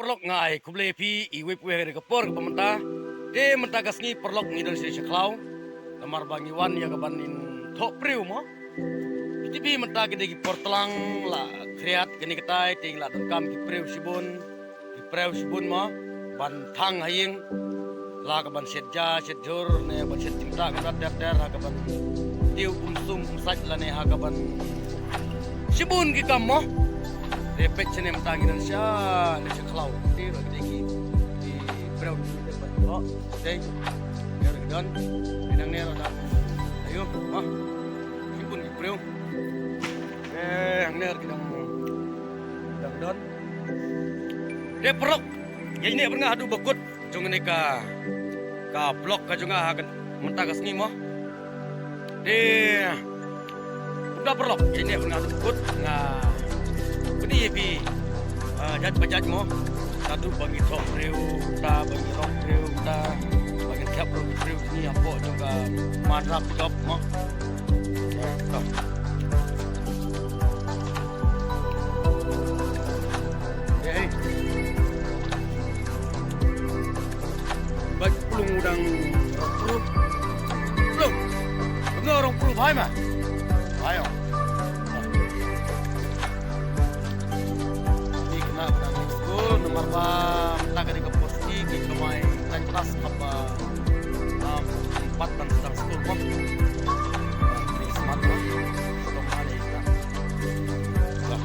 perlok ngai kuble pi iwe puwe ke por ke pemerintah de mentah gasngi perlok ngi dari sisi klau lamar bangi wan ya kabanin tok priu mo iti bi mentah gede ki por telang la kreat geni ketai ting la kam ki priu sibun mo ban thang haying la kaban setja setjur ne ban set cinta kan der ha kaban tiu sum saj la ne ha kaban sibun ki kam mo repet sini mentang Indonesia Indonesia klau di lagi di brown di depan oh deh biar gedon bidang ni ada ayo mah sibun di brown yang ni gedon don dia perok ya ini pernah adu bekut jung ni ka blok ka jung akan mentang kasni mah dia udah perok ya ini pernah adu bekut nah ini bi bajat mo satu bagi top riu ta bagi rock riu ta bagi tiap riu ni apa juga madrap job mo baik pulung udang belum benar orang puluh bahaya mah ayo nomor bam tak ada keposti di kemai pentas apa 4 dan sedang sekolah pun ini smart lah belum ada ikan lah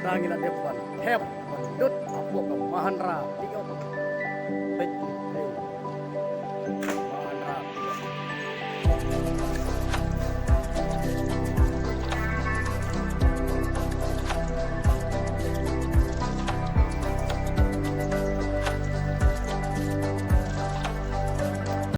mentang ina depan hep mendut apok kemahan ra tiga